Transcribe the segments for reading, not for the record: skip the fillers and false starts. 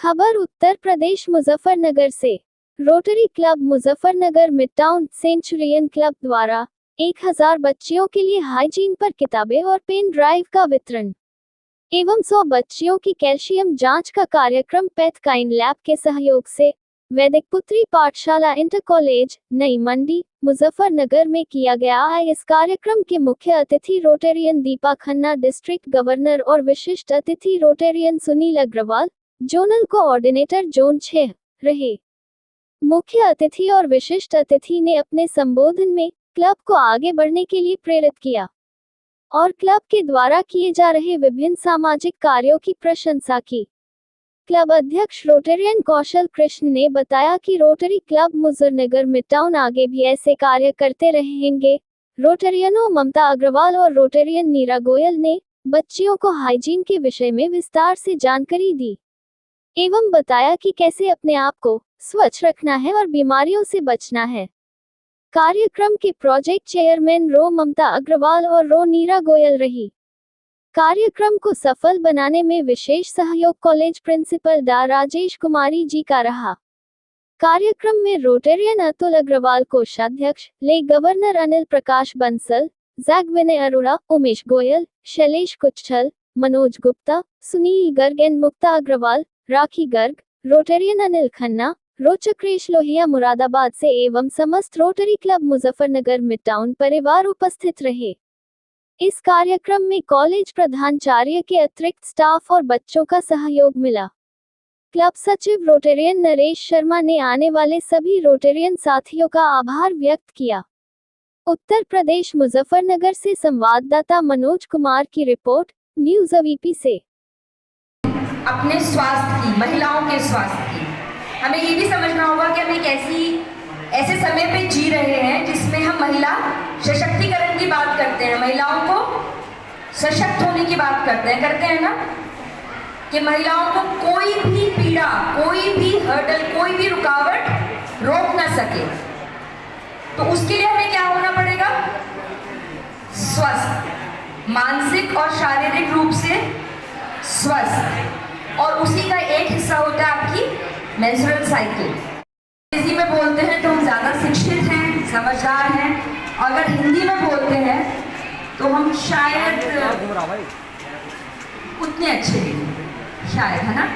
खबर उत्तर प्रदेश मुजफ्फरनगर से। Rotary club Muzaffarnagar midtown Centurion club द्वारा 1000 बच्चियों के लिए हाइजीन पर किताबें और पेन ड्राइव का वितरण एवं 100 बच्चियों की कैल्शियम जांच का कार्यक्रम पैथकाइन लैब के सहयोग से वैदिक पुत्री पाठशाला इंटर कॉलेज नई मंडी मुजफ्फरनगर में किया गया है। इस कार्यक्रम के मुख्य अतिथि Rotarian Deepa Khanna, district governor और विशिष्ट अतिथि Rotarian Sunil Agarwal, zonal coordinator zone 6 रहे। मुख्य अतिथि और विशिष्ट अतिथि ने अपने संबोधन में क्लब को आगे बढ़ने के लिए प्रेरित किया और क्लब के द्वारा किए जा रहे विभिन्न सामाजिक कार्यों की प्रशंसा की। क्लब अध्यक्ष रोटेरियन कौशल कृष्ण ने बताया कि रोटरी क्लब मुजफ्फरनगर मिडटाउन आगे भी ऐसे कार्य करते रहेंगे। रोटेरियनों ममता अग्रवाल और रोटेरियन नीरा गोयल ने बच्चियों को हाइजीन के विषय में विस्तार से जानकारी दी एवं बताया कि कैसे अपने आप को स्वच्छ रखना है और बीमारियों से बचना है। कार्यक्रम के प्रोजेक्ट चेयरमैन रो ममता अग्रवाल और रो नीरा गोयल रही। कार्यक्रम को सफल बनाने में विशेष सहयोग कॉलेज प्रिंसिपल डा राजेश कुमारी जी का रहा। कार्यक्रम में रोटेरियन अतुल अग्रवाल कोषाध्यक्ष, ले गवर्नर अनिल प्रकाश बंसल, जैग विनय अरोड़ा, उमेश गोयल, शैलेश कुच्छल, मनोज गुप्ता, सुनील गर्ग एंड मुक्ता अग्रवाल, राखी गर्ग, रोटेरियन अनिल खन्ना, रोचक्रेश लोहिया मुरादाबाद से एवं समस्त रोटरी क्लब मुजफ्फरनगर मिडटाउन परिवार उपस्थित रहे। इस कार्यक्रम में कॉलेज प्रधानाचार्य के अतिरिक्त स्टाफ और बच्चों का सहयोग मिला। क्लब सचिव रोटेरियन नरेश शर्मा ने आने वाले सभी रोटेरियन साथियों का आभार व्यक्त किया। उत्तर प्रदेश मुजफ्फरनगर से संवाददाता मनोज कुमार की रिपोर्ट, न्यूज़ अवीपी से। अपने स्वास्थ्य की, महिलाओं के स्वास्थ्य की हमें ये भी समझना होगा कि हम एक ऐसे समय पे जी रहे हैं जिसमें हम महिला सशक्तिकरण की बात करते हैं, महिलाओं को सशक्त होने की बात करते हैं ना, कि महिलाओं को कोई भी पीड़ा, कोई भी हर्डल, कोई भी रुकावट रोक ना सके। तो उसके लिए हमें क्या होना पड़ेगा? स्वस्थ, मानसिक और शारीरिक रूप से स्वस्थ। और उसी का एक हिस्सा होता है आपकी मेंस्ट्रुअल साइकिल। अंग्रेजी में बोलते हैं तो हम ज़्यादा शिक्षित हैं, समझदार हैं, और अगर हिंदी में बोलते हैं तो हम शायद उतने अच्छे नहीं, शायद, है ना।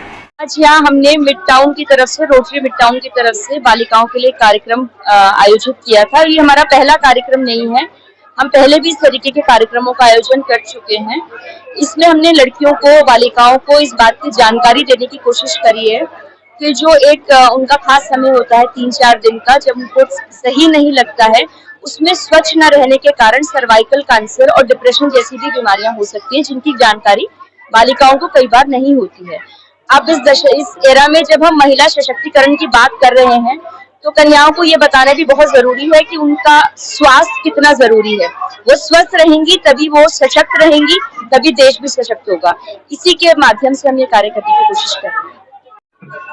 आज यहाँ हमने मिडटाउन की तरफ से, रोटरी मिडटाउन की तरफ से बालिकाओं के लिए कार्यक्रम आयोजित किया था। ये हमारा पहला कार्यक्रम नहीं है, हम पहले भी इस तरीके के कार्यक्रमों का आयोजन कर चुके हैं। इसमें हमने लड़कियों को, बालिकाओं को इस बात की जानकारी देने की कोशिश करी है कि जो एक उनका खास समय होता है 3-4 दिन का, जब उनको सही नहीं लगता है, उसमें स्वच्छ न रहने के कारण सर्वाइकल कैंसर और डिप्रेशन जैसी भी बीमारियां हो सकती हैं, जिनकी जानकारी बालिकाओं को कई बार नहीं होती है। अब इस एरा में जब हम महिला सशक्तिकरण की बात कर रहे हैं तो कन्याओं को ये बताना भी बहुत जरूरी है कि उनका स्वास्थ्य कितना जरूरी है। वो स्वस्थ रहेंगी तभी वो सशक्त रहेंगी, तभी देश भी सशक्त होगा। इसी के माध्यम से हम ये कार्य करने की कोशिश कर रहे हैं।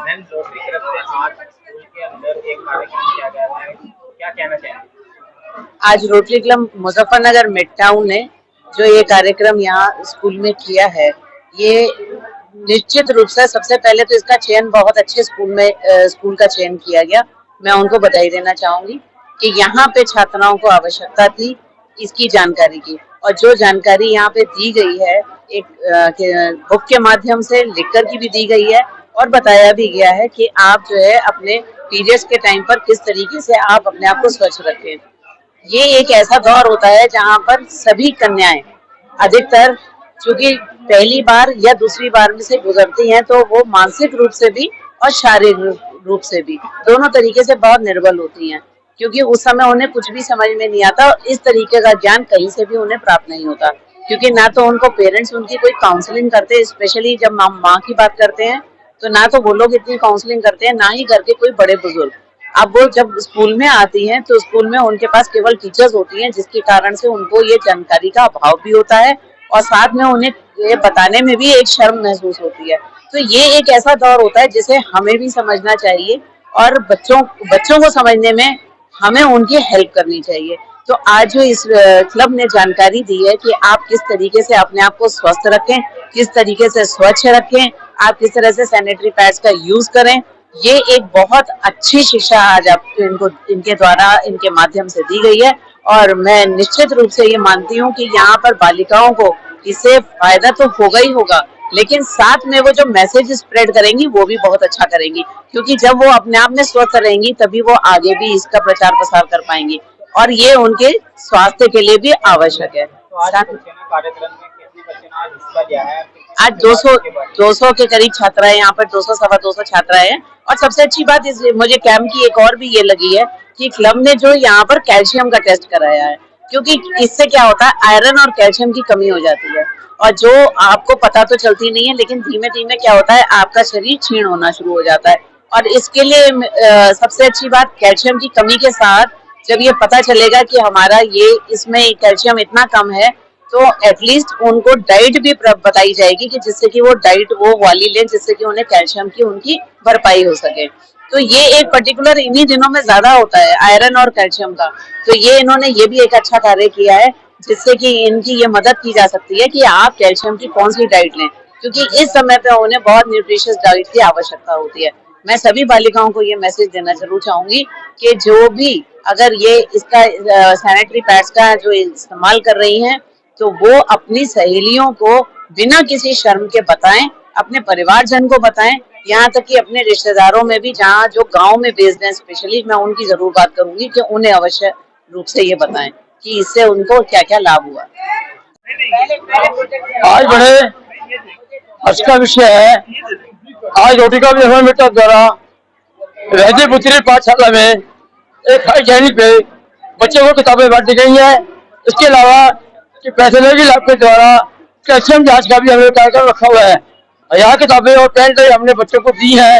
मैम, रोटरी की तरफ से आज स्कूल के अंदर एक कार्यक्रम किया गया है, क्या कहना चाहेंगे? आज रोटरी क्लब मुजफ्फरनगर मिडटाउन ने जो ये कार्यक्रम यहाँ स्कूल में किया है, ये निश्चित रूप से सबसे पहले तो इसका चयन बहुत अच्छे स्कूल का चयन किया गया। मैं उनको बधाई देना चाहूंगी कि यहाँ पे छात्राओं को आवश्यकता थी इसकी जानकारी की, और जो जानकारी यहाँ पे दी गई है एक बुक के माध्यम से लिखकर की भी दी गई है, और बताया भी गया है कि आप जो है अपने पीरियड्स के टाइम पर किस तरीके से आप अपने आप को स्वच्छ रखें। ये एक ऐसा दौर होता है जहाँ पर सभी कन्याएं अधिकतर चूंकि पहली बार या दूसरी बार में से गुजरती हैं, तो वो मानसिक रूप से भी और शारीरिक रूप से भी दोनों तरीके से बहुत निर्बल होती हैं, क्योंकि उस समय उन्हें कुछ भी समझ में नहीं आता। इस तरीके का ज्ञान कहीं से भी उन्हें प्राप्त नहीं होता, क्योंकि ना तो उनको पेरेंट्स उनकी कोई काउंसलिंग करते, स्पेशली जब माँ की बात करते हैं तो ना तो वो लोग इतनी काउंसलिंग करते हैं, ना ही घर के कोई बड़े बुजुर्ग। अब वो जब स्कूल में आती हैं तो स्कूल में उनके पास केवल टीचर्स होती हैं, जिसके कारण से उनको ये जानकारी का अभाव भी होता है, और साथ में उन्हें ये बताने में भी एक शर्म महसूस होती है। तो ये एक ऐसा दौर होता है जिसे हमें भी समझना चाहिए, और बच्चों को समझने में हमें उनकी हेल्प करनी चाहिए। तो आज जो इस क्लब ने जानकारी दी है कि आप किस तरीके से अपने आप को स्वस्थ रखें, किस तरीके से स्वच्छ रखें, आप किस तरह से सैनिटरी पैड्स का यूज करें, ये एक बहुत अच्छी शिक्षा आज आपको इनके द्वारा इनके माध्यम से दी गई है। और मैं निश्चित रूप से ये मानती हूँ कि यहाँ पर बालिकाओं को इससे फायदा तो होगा ही होगा, लेकिन साथ में वो जो मैसेज स्प्रेड करेंगी वो भी बहुत अच्छा करेंगी, क्योंकि जब वो अपने आप में स्वस्थ रहेंगी तभी वो आगे भी इसका प्रचार प्रसार कर पाएंगी, और ये उनके स्वास्थ्य के लिए भी आवश्यक है। तो आज कार्यक्रम में कितने बच्चे ने आज हिस्सा लिया है? आज 200 के करीब छात्राएं यहाँ पर, 200 सवा 200 छात्राएं हैं। और सबसे अच्छी बात इस मुझे कैंप की एक और भी ये लगी है कि क्लब ने जो यहाँ पर कैल्शियम का टेस्ट कराया है, क्योंकि इससे क्या होता है, आयरन और कैल्शियम की कमी हो जाती है, और जो आपको पता तो चलती नहीं है, लेकिन धीमे धीमे क्या होता है, आपका शरीर क्षीण होना शुरू हो जाता है। और इसके लिए सबसे अच्छी बात, कैल्शियम की कमी के साथ जब ये पता चलेगा कि हमारा ये इसमें कैल्शियम इतना कम है, तो एटलीस्ट उनको डाइट भी बताई जाएगी कि जिससे कि वो डाइट वो वाली लें जिससे कि उन्हें कैल्शियम की उनकी भरपाई हो सके। तो ये एक पर्टिकुलर इन्हीं दिनों में ज्यादा होता है आयरन और कैल्शियम का, तो ये इन्होंने ये भी एक अच्छा कार्य किया है जिससे कि इनकी ये मदद की जा सकती है कि आप कैल्शियम की कौन सी डाइट लें, क्योंकि इस समय पे उन्हें बहुत न्यूट्रिशियस डाइट की आवश्यकता होती है। मैं सभी बालिकाओं को ये मैसेज देना जरूर चाहूंगी कि जो भी अगर ये इसका सैनिटरी पैड्स का जो इस्तेमाल कर रही हैं, तो वो अपनी सहेलियों को बिना किसी शर्म के बताएं, अपने परिवारजन को बताएं, यहाँ तक कि अपने रिश्तेदारों में भी, जहाँ जो गांव में बेस्ड हैं स्पेशली, मैं उनकी जरूर बात करूंगी कि उन्हें अवश्य रूप से ये बताएं कि इससे उनको क्या क्या लाभ हुआ। आज बड़े हर्ष का विषय है, आज रोटिका विद्याभवन मिट्टा द्वारा रहती पुत्री पाठशाला में एक हाईजेनिक पे बच्चों को किताबें बांटी गई हैं। इसके अलावा कि पैथोलॉजी लैब के द्वारा कैल्शियम जांच का भी हमने कार्यक्रम रखा हुआ है। यहाँ किताबें और पेन ड्राइव हमने बच्चों को दी है,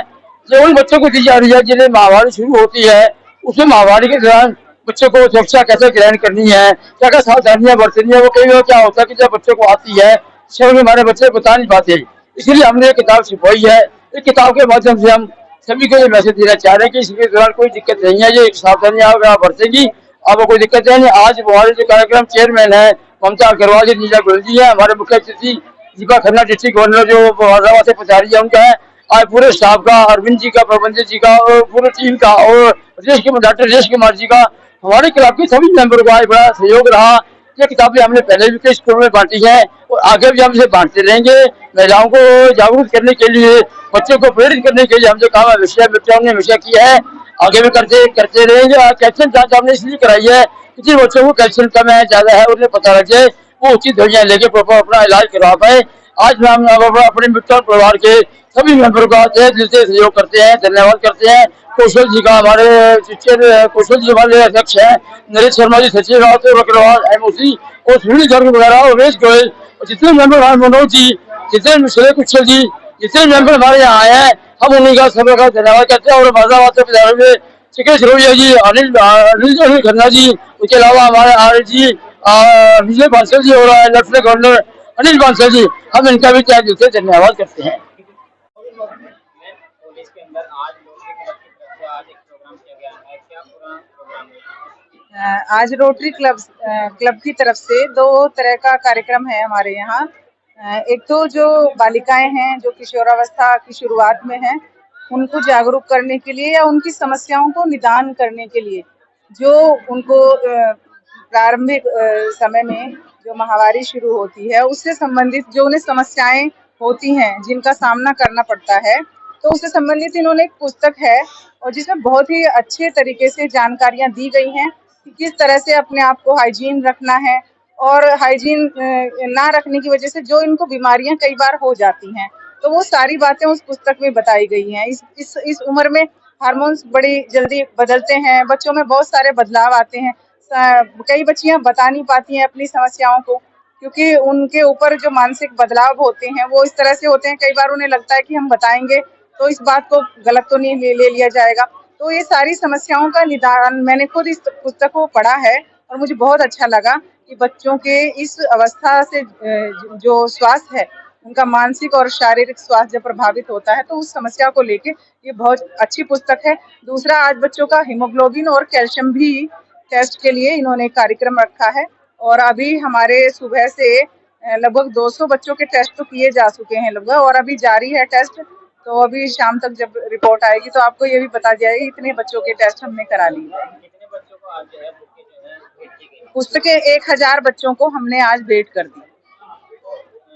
जो उन बच्चों को दी जा रही है जिन्हें महामारी शुरू होती है। उसमें महामारी के दौरान बच्चों को सुरक्षा कैसे ग्रहण करनी है, क्या क्या सावधानियां बरतनी है। वो कई बार क्या होता है कि जब बच्चों को आती है शहर में हमारे बच्चे बता नहीं पाते, इसलिए हमने ये किताब छपवाई है। इस किताब के माध्यम से हम सभी को ये मैसेज देना चाह रहे हैं कि इसके दौरान कोई दिक्कत नहीं है, ये सावधानियां अगर आप बरतेंगी आपको कोई दिक्कत नहीं। आज हमारे जो कार्यक्रम चेयरमैन है ममता अग्रवाल जी, नीला गोयल जी है, हमारे मुख्य अतिथि दीपा खन्ना डिस्ट्रिक्ट गवर्नर जो हैदराबाद से पधारी है उनका है। आज पूरे स्टाफ का, अरविंद जी का, प्रबंधक जी का और पूरी टीम का और डॉक्टर राजेश कुमार जी का, हमारे क्लब के सभी मेंबर को आज बड़ा सहयोग रहा। ये किताबें हमने पहले भी कई स्कूलों में बांटी है और आगे भी हम इसे बांटते रहेंगे। महिलाओं को जागरूक करने के लिए, बच्चों को प्रेरित करने के लिए हम जो काम विषय बच्चों ने हमेशा किया है, आगे भी करते रहेंगे। कैल्शियम जांच हमने इसलिए कराई है कि जिन बच्चों को कैल्शियम कम है, ज्यादा है, उन्हें पता लग जाए, वो उचित दवाइयां लेके प्रॉपर अपना इलाज करवा पाए। आज हम अपने मित्र परिवार के सभी मेंबर का तहे दिल से सहयोग करते हैं, धन्यवाद करते हैं। कौशल जी का, हमारे टीचर कौशल जी हमारे अध्यक्ष हैं, नरेश शर्मा जी सचिव, अग्रवाल एमओसी और सुनील गर्ग वगैरह, उमेश गोयल और जितने मेंबर हमारे, मनोज जी, जितने मिश्रे कुशल जी, जितने मेंबर हमारे यहाँ आए हैं, हम उन्हीं का सभी का धन्यवाद करते हैं। और बाजाबाद में चिकेश रोहिया जी, अनिल खन्ना जी, उसके अलावा हमारे आर जी विजय बांसल जी और लेफ्टिनेंट गवर्नर अनिल बांसल जी, हम इनका भी तहे दिल से धन्यवाद करते हैं। इसके अंदर आज रोटरी क्लब की तरफ से आज एक प्रोग्राम किया गया है, क्या पूरा प्रोग्राम है? आज रोटरी क्लब की तरफ से दो तरह का कार्यक्रम है हमारे यहाँ। एक तो जो बालिकाएं हैं जो किशोरावस्था की शुरुआत में हैं, उनको जागरूक करने के लिए या उनकी समस्याओं को निदान करने के लिए, जो उनको प्रारंभिक समय में जो महामारी शुरू होती है उससे संबंधित जो उन्हें समस्याएं होती हैं जिनका सामना करना पड़ता है, तो उससे संबंधित इन्होंने एक पुस्तक है और जिसमें बहुत ही अच्छे तरीके से जानकारियां दी गई हैं कि किस तरह से अपने आप को हाइजीन रखना है और हाइजीन ना रखने की वजह से जो इनको बीमारियां कई बार हो जाती हैं, तो वो सारी बातें उस पुस्तक में बताई गई हैं। इस उम्र में हार्मोन्स बड़ी जल्दी बदलते हैं, बच्चों में बहुत सारे बदलाव आते हैं। कई बच्चियां बता नहीं पाती हैं अपनी समस्याओं को, क्योंकि उनके ऊपर जो मानसिक बदलाव होते हैं वो इस तरह से होते हैं, कई बार उन्हें लगता है कि हम बताएंगे तो इस बात को गलत तो नहीं ले लिया जाएगा। तो ये सारी समस्याओं का निदान मैंने खुद इस पुस्तक को पढ़ा है और मुझे बहुत अच्छा लगा कि बच्चों के इस अवस्था से जो स्वास्थ्य है, उनका मानसिक और शारीरिक स्वास्थ्य जब प्रभावित होता है, तो उस समस्या को लेके ये बहुत अच्छी पुस्तक है। दूसरा, आज बच्चों का हीमोग्लोबिन और कैल्शियम भी टेस्ट के लिए इन्होंने कार्यक्रम रखा है और अभी हमारे सुबह से लगभग 200 बच्चों के टेस्ट तो किए जा चुके हैं लगभग, और अभी जारी है टेस्ट। तो अभी शाम तक जब रिपोर्ट आएगी तो आपको ये भी बता दिया जाएगा इतने बच्चों के टेस्ट हमने करा लिए। कितने बच्चों को आज जो है बुकें जो है भेंट की गई? पुस्तकें 1000 बच्चों को हमने आज भेंट कर दी।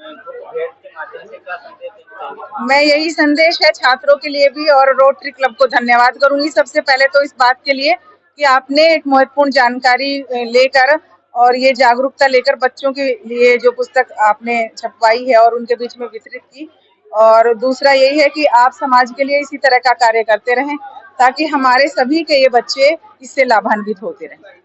बुक भेंट के माध्यम से क्या संदेश देना चाहेंगे? मैं यही संदेश है छात्रों के लिए भी, और रोटरी क्लब को धन्यवाद करूंगी सबसे पहले तो इस बात के लिए कि आपने एक महत्वपूर्ण जानकारी लेकर और ये जागरूकता लेकर बच्चों के लिए जो पुस्तक आपने छपवाई है और उनके बीच में वितरित की। और दूसरा यही है कि आप समाज के लिए इसी तरह का कार्य करते रहें ताकि हमारे सभी के ये बच्चे इससे लाभान्वित होते रहें।